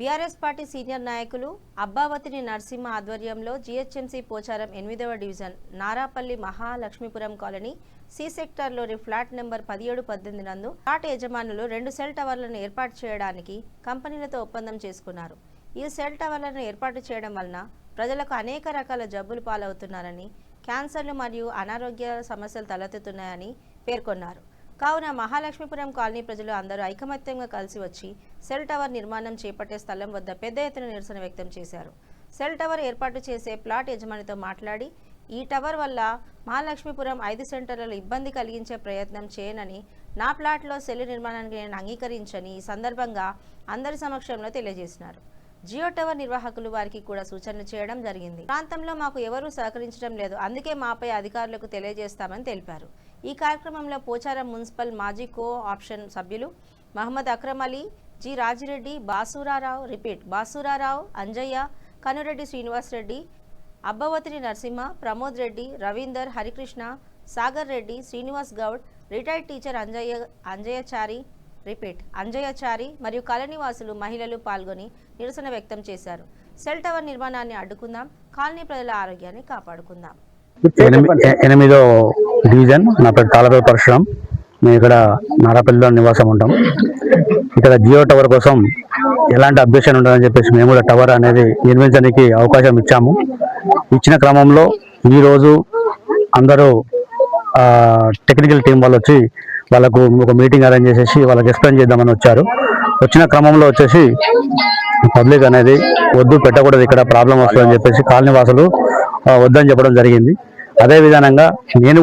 BRS party senior నాయకులు అబ్బావతిని నరసింహ ఆధ్వర్యంలో GHMC Pocharam 8వ division Narapalli Mahalakshmipuram colony C సెక్టార్లోని ఫ్లాట్ నెంబర్ 17-18 నందు ఫ్లాట్ యజమానులు 2 సెల్ టవర్లను ఏర్పాటు చేయడానికి కంపెనీలతో ఒప్పందం చేసుకున్నారు. ఈ సెల్ టవర్లను ఏర్పాటు చేయడం వలన ప్రజలకు అనేక రకాల జబ్బులు పాలవుతున్నారని, క్యాన్సర్లు మరియు అనారోగ్య సమస్యలు తలెత్తుతున్నాయని పేర్కొన్నారు. కావున మహాలక్ష్మీపురం కాలనీ ప్రజలు అందరూ ఐకమత్యంగా కలిసి వచ్చి సెల్ టవర్ నిర్మాణం చేపట్టే స్థలం వద్ద పెద్ద ఎత్తున నిరసన వ్యక్తం చేశారు. సెల్ టవర్ ఏర్పాటు చేసే ప్లాట్ యజమానితో మాట్లాడి ఈ టవర్ వల్ల మహాలక్ష్మీపురం 5 సెంటర్లలో ఇబ్బంది కలిగించే ప్రయత్నం చేయనని, నా ప్లాట్లో సెల్ నిర్మాణానికి నేను అంగీకరించని ఈ సందర్భంగా అందరి సమక్షంలో తెలియజేసినారు. జియో టవర్ నిర్వాహకులు వారికి కూడా సూచనలు చేయడం జరిగింది. ప్రాంతంలో మాకు ఎవరూ సహకరించడం లేదు, అందుకే మాపై అధికారులకు తెలియజేస్తామని తెలిపారు. ఈ కార్యక్రమంలో పోచారం మున్సిపల్ మాజీ కో ఆప్షన్ సభ్యులు Mohammed Akram Ali, G Rajireddy, Basurarao, Anjaiah, Kanureddy Srinivas Reddy, Abbavathini Narasimha, Pramod Reddy, Ravinder, Harikrishna, Sagar Reddy, Srinivas Goud, retired teacher Anjaiahchari మరియు కాలనీవాసులు, మహిళలు పాల్గొని నిరసన వ్యక్తం చేశారు. సెల్ టవర్ నిర్మాణాన్ని అడ్డుకుందాం, కాలనీ ప్రజల ఆరోగ్యాన్ని కాపాడుకుందాం. 8వ డివిజన్. నా పేరు తాళపల్లి పరశురాం. మేము ఇక్కడ నారాపల్లిలో నివాసం ఉంటాం. ఇక్కడ జియో టవర్ కోసం ఎలాంటి అబ్జెక్షన్ ఉండదని చెప్పేసి మేము కూడా టవర్ అనేది నిర్మించడానికి అవకాశం ఇచ్చాము. ఇచ్చిన క్రమంలో ఈరోజు అందరూ టెక్నికల్ టీం వాళ్ళు వచ్చి వాళ్ళకు ఒక మీటింగ్ అరేంజ్ చేసేసి వాళ్ళకి ఎక్స్ప్లెయిన్ చేద్దామని వచ్చారు. వచ్చిన క్రమంలో వచ్చేసి పబ్లిక్ అనేది వద్దు, పెట్టకూడదు, ఇక్కడ ప్రాబ్లం వస్తుందని చెప్పేసి కాలనీ వాసులు వద్దని చెప్పడం జరిగింది. అదే విధానంగా నేను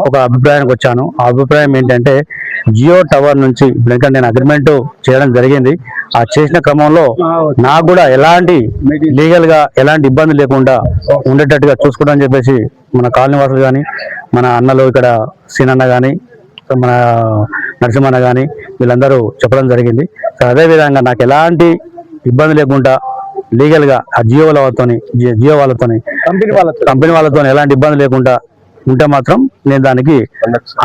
ఒక అభిప్రాయానికి వచ్చాను. ఆ అభిప్రాయం ఏంటంటే జియో టవర్ నుంచి ఎందుకంటే నేను అగ్రిమెంట్ చేయడం జరిగింది. ఆ చేసిన క్రమంలో నాకు కూడా ఎలాంటి లీగల్గా ఎలాంటి ఇబ్బంది లేకుండా ఉండేటట్టుగా చూసుకుంటామని చెప్పేసి మన కాలనీ వాసులు కానీ, మన అన్నలు ఇక్కడ సీనన్న కానీ, మన నరసింహన్న కానీ వీళ్ళందరూ చెప్పడం జరిగింది. అదేవిధంగా నాకు ఎలాంటి ఇబ్బంది లేకుండా లీగల్గా ఆ జియో వాళ్ళతో కంపెనీ వాళ్ళతో ఎలాంటి ఇబ్బంది లేకుండా ఉంటే మాత్రం నేను దానికి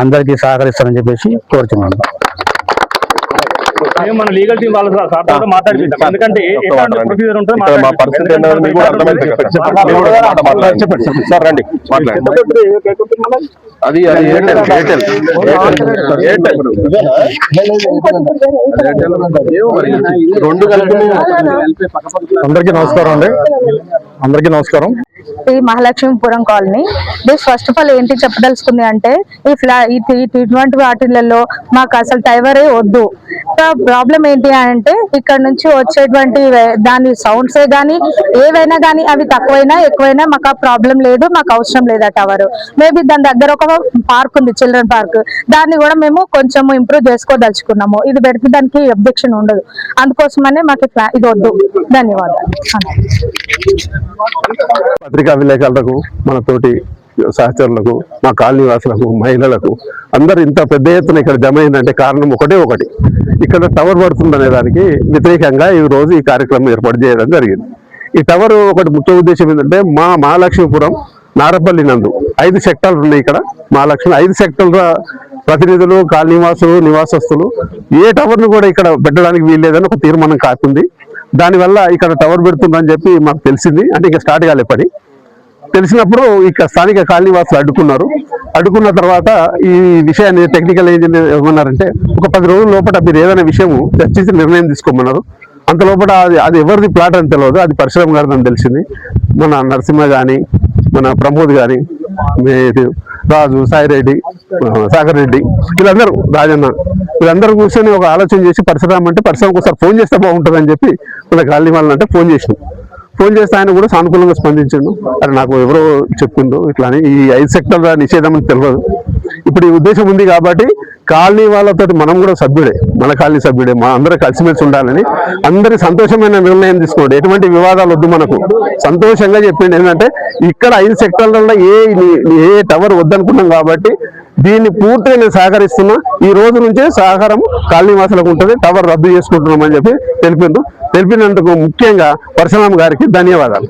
అందరికీ సహకరిస్తానని చెప్పేసి కోరుతున్నాను. మన లీగల్ టీం వాళ్ళ మాట్లాడిపిద్దాం. ఎందుకంటే ప్రొసీజర్ ఉంటుంది. అది అందరికీ నమస్కారం. ఈ Mahalakshmipuram colony first of all ఏంటి చెప్పదలుచుకుంది అంటే ఇటువంటి వాటిలలో మాకు అసలు టైవరే వద్దు. ప్రాబ్లం ఏంటి అంటే ఇక్కడ నుంచి వచ్చేటువంటి దాని సౌండ్సే గానీ ఏవైనా కానీ అవి తక్కువైనా ఎక్కువైనా మాకు ఆ ప్రాబ్లం లేదు, మాకు అవసరం లేదు. ఆ టవర్ మేబీ దాని దగ్గర ఒక పార్క్ ఉంది, చిల్డ్రన్ పార్క్, దాన్ని కూడా మేము కొంచెం ఇంప్రూవ్ చేసుకోదలుచుకున్నాము. ఇది పెడితే దానికి అబ్జెక్షన్ ఉండదు, అందుకోసమనే మాకు ఇది వద్దు. ధన్యవాదాలు. పత్రికా విలేకరులకు, మన తోటి సహచరులకు, మా కాలనీ వాసులకు, మహిళలకు అందరూ ఇంత పెద్ద ఎత్తున ఇక్కడ జమ అయిందంటే కారణం ఒకటి, ఇక్కడ టవర్ పడుతుందనే దానికి వ్యతిరేకంగా ఈ రోజు ఈ కార్యక్రమం ఏర్పాటు చేయడం జరిగింది. ఈ టవర్ ఒకటి ముఖ్య ఉద్దేశం ఏంటంటే మా మహాలక్ష్మీపురం నారపల్లి నందు 5 సెక్టార్లు ఉన్నాయి. ఇక్కడ మహాలక్ష్మి 5 సెక్టార్ల ప్రతినిధులు, కాలనీ వాసులు, నివాసస్తులు ఏ టవర్ను కూడా ఇక్కడ పెట్టడానికి వీల్లేదని ఒక తీర్మానం కాకుంది. దానివల్ల ఇక్కడ టవర్ పెడుతుందని చెప్పి మాకు తెలిసింది. అంటే ఇక స్టార్ట్ కాలే పని. తెలిసినప్పుడు ఇక స్థానిక కాలనీ వాసులు అడ్డుకున్న తర్వాత ఈ విషయాన్ని టెక్నికల్ ఇంజనీర్ ఏమన్నారంటే ఒక 10 రోజుల లోపల మీరు ఏదైనా విషయము చర్చించి నిర్ణయం తీసుకోమన్నారు. అంత లోపల అది ఎవరిది ప్లాట్ అని తెలియదు, అది పరిశ్రమ గారిదని తెలిసింది. మన నరసింహ కానీ, మన ప్రమోద్ కానీ, రాజు, సాయిరెడ్డి, సాగర్ రెడ్డి, వీళ్ళందరూ, రాజన్న, వీళ్ళందరూ కూర్చొని ఒక ఆలోచన చేసి పరిశ్రమ అంటే పరిశ్రమకు ఒకసారి ఫోన్ చేస్తే బాగుంటుందని చెప్పి మన కాలనీ వాళ్ళంటే ఫోన్ చేస్తే ఆయన కూడా సానుకూలంగా స్పందించిండు. అది నాకు ఎవరో చెప్పిండు ఇట్లా అని. ఈ 5 సెక్టార్ల నిషేధం అని తెలియదు. ఇప్పుడు ఈ ఉద్దేశం ఉంది కాబట్టి కాలనీ వాళ్ళతో మనం కూడా సభ్యుడే, మన కాలనీ సభ్యుడే, మా అందరూ కలిసిమెలిసి ఉండాలని అందరి సంతోషమైన నిర్ణయం తీసుకోండి. ఎటువంటి వివాదాలు వద్దు, మనకు సంతోషంగా చెప్పిండు. ఏంటంటే ఇక్కడ 5 సెక్టార్లలో ఏ టవర్ వద్దనుకున్నాం కాబట్టి దీన్ని పూర్తిగా నేను సహకరిస్తున్నా. ఈ రోజు నుంచే సహకారం కాలనీ వాసులకు ఉంటుంది. టవర్ రద్దు చేసుకుంటున్నామని చెప్పి తెలిపినందుకు ముఖ్యంగా పరశురామ్ గారికి ధన్యవాదాలు.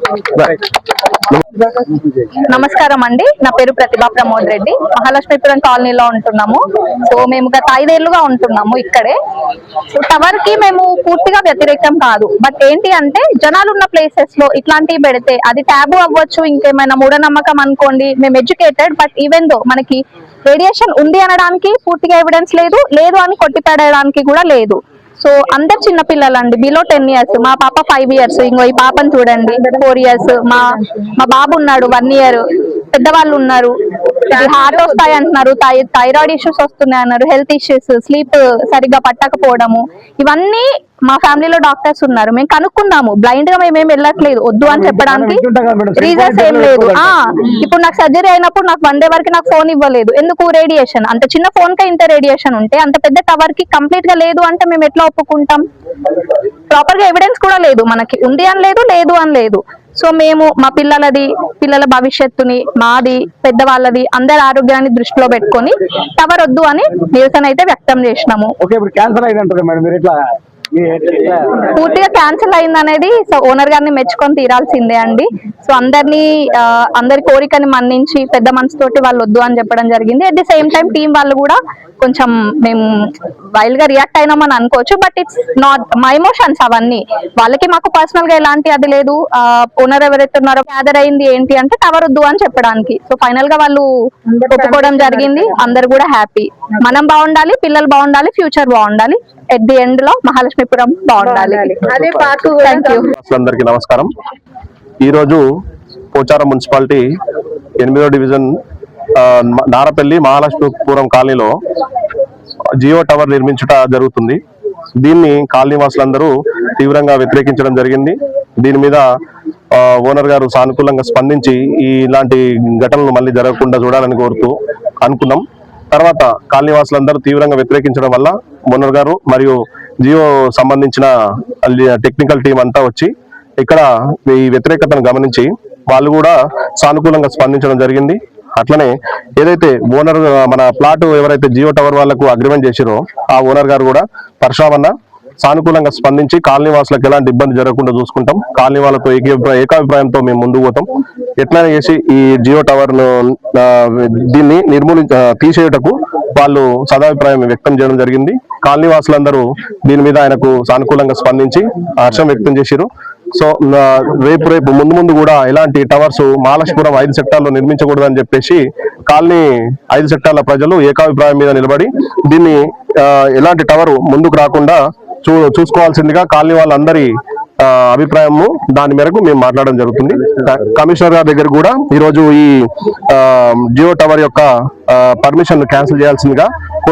నమస్కారం అండి, నా పేరు ప్రతిభా ప్రమోద్ రెడ్డి. మహాలక్ష్మీపురం కాలనీలో ఉంటున్నాము. సో మేము గత 5 ఏళ్లుగా ఉంటున్నాము ఇక్కడే. సో టవర్ కి మేము పూర్తిగా వ్యతిరేకం కాదు, బట్ ఏంటి అంటే జనాలు ఉన్న ప్లేసెస్ లో ఇట్లాంటివి పెడితే అది ట్యాబు అవ్వచ్చు, ఇంకేమైనా మూఢనమ్మకం అనుకోండి. మేము ఎడ్యుకేటెడ్, బట్ ఈవెన్ దో మనకి రేడియేషన్ ఉంది అనడానికి పూర్తిగా ఎవిడెన్స్ లేదు అని కొట్టిపడడానికి కూడా లేదు. సో అందరు చిన్న పిల్లలండి, బిలో 10 years. మా పాప 5 years, ఇంకో ఈ పాపను చూడండి 4 years, మా బాబు ఉన్నాడు 1 year. పెద్దవాళ్ళు ఉన్నారు, హార్ట్ వస్తాయి అంటున్నారు, థైరాయిడ్ ఇష్యూస్ వస్తున్నాయి అన్నారు, హెల్త్ ఇష్యూస్, స్లీప్ సరిగ్గా పట్టకపోవడము, ఇవన్నీ మా ఫ్యామిలీలో డాక్టర్స్ ఉన్నారు. మేము కనుక్కున్నాము, బ్లైండ్ గా మేమేం వెళ్ళట్లేదు, వద్దు అని చెప్పడానికి రీజన్స్ ఏం లేదు. ఇప్పుడు నాకు సర్జరీ అయినప్పుడు నాకు 1 day వరకు నాకు ఫోన్ ఇవ్వలేదు. ఎందుకు? రేడియేషన్. అంత చిన్న ఫోన్ కే ఇంత రేడియేషన్ ఉంటే అంత పెద్ద టవర్ కి కంప్లీట్ గా లేదు అంటే మేము ఎట్లా ఒప్పుకుంటాం? ప్రాపర్ గా ఎవిడెన్స్ కూడా లేదు, మనకి ఉంది అని లేదు అని లేదు. సో మేము మా పిల్లల భవిష్యత్తుని, మాది, పెద్దవాళ్ళది, అందరి ఆరోగ్యాన్ని దృష్టిలో పెట్టుకొని టవర్ వద్దు అని నిరసన అయితే వ్యక్తం చేసినాము. పూర్తిగా క్యాన్సిల్ అయింది అనేది సో ఓనర్ గారిని మెచ్చుకొని తీరాల్సిందే అండి. సో అందరి కోరికని మన్నించి పెద్ద మనసుతోటి వాళ్ళు వద్దు అని చెప్పడం జరిగింది. At the same time team వాళ్ళు కూడా కొంచెం మేము వైల్డ్ గా రియాక్ట్ అయినామని అనుకోవచ్చు, but it's not my emotions అవన్నీ. వాళ్ళకి మాకు పర్సనల్ గా ఎలాంటి అది లేదు. ఓనర్ ఎవరైతే ఉన్నారో గ్యాదర్ అయింది ఏంటి అంటే టవర్ వద్దు అని చెప్పడానికి. సో ఫైనల్ గా వాళ్ళు ఒప్పుకోవడం జరిగింది. అందరు కూడా హ్యాపీ. మనం బాగుండాలి, పిల్లలు బాగుండాలి, ఫ్యూచర్ బాగుండాలి. ఎట్ ది ఎండ్ లో మహాలక్ష్మీపురం బాగుండాలి. అదే పార్క్. అందరికీ నమస్కారం. ఈరోజు పోచారం మున్సిపాలిటీ 8వ డివిజన్ నారపల్లి మహాలక్ష్మీపురం కాలనీలో జియో టవర్ నిర్మించుట జరుగుతుంది. దీన్ని కాలనీ వాసులందరూ తీవ్రంగా వ్యతిరేకించడం జరిగింది. దీని మీద ఓనర్ గారు సానుకూలంగా స్పందించి ఇలాంటి ఘటనలు మళ్ళీ జరగకుండా చూడాలని కోరుతూ అనుకున్నాం. తర్వాత కాలనీ వాసులందరూ తీవ్రంగా వ్యతిరేకించడం వల్ల ఓనర్ గారు మరియు జియో సంబంధించిన టెక్నికల్ టీం అంతా వచ్చి ఇక్కడ ఈ వ్యతిరేకతను గమనించి వాళ్ళు కూడా సానుకూలంగా స్పందించడం జరిగింది. అట్లనే ఏదైతే ఓనర్ మన ప్లాట్ ఎవరైతే జియో టవర్ వాళ్ళకు అగ్రిమెంట్ చేసిరో ఆ ఓనర్ గారు కూడా పరశురామన్న సానుకూలంగా స్పందించి కాలనీ వాసులకు ఎలాంటి ఇబ్బంది జరగకుండా చూసుకుంటాం, కాలనీ వాళ్ళతో ఏకాభిప్రాయంతో మేము ముందుకు పోతాం. ఎట్లయినా చేసి ఈ జియో టవర్ ను దీన్ని తీసేయుటకు వాళ్ళు సదాభిప్రాయం వ్యక్తం చేయడం జరిగింది. కాలనీ వాసులందరూ దీని మీద ఆయనకు సానుకూలంగా స్పందించి హర్షం వ్యక్తం చేశారు. సో రేపు ముందు కూడా ఇలాంటి టవర్స్ మహాలక్ష్మీపురం 5 సెక్టార్లో నిర్మించకూడదని చెప్పేసి కాలనీ 5 సెక్టార్ల ప్రజలు ఏకాభిప్రాయం మీద నిలబడి దీన్ని ఎలాంటి టవర్ ముందుకు రాకుండా చూసుకోవాల్సిందిగా కాలనీ వాళ్ళందరి అభిప్రాయము దాని మేరకు మేము మాట్లాడడం జరుగుతుంది. కమిషనర్ గారి దగ్గర కూడా ఈరోజు ఈ జియో టవర్ యొక్క పర్మిషన్ క్యాన్సిల్ చేయాల్సిందిగా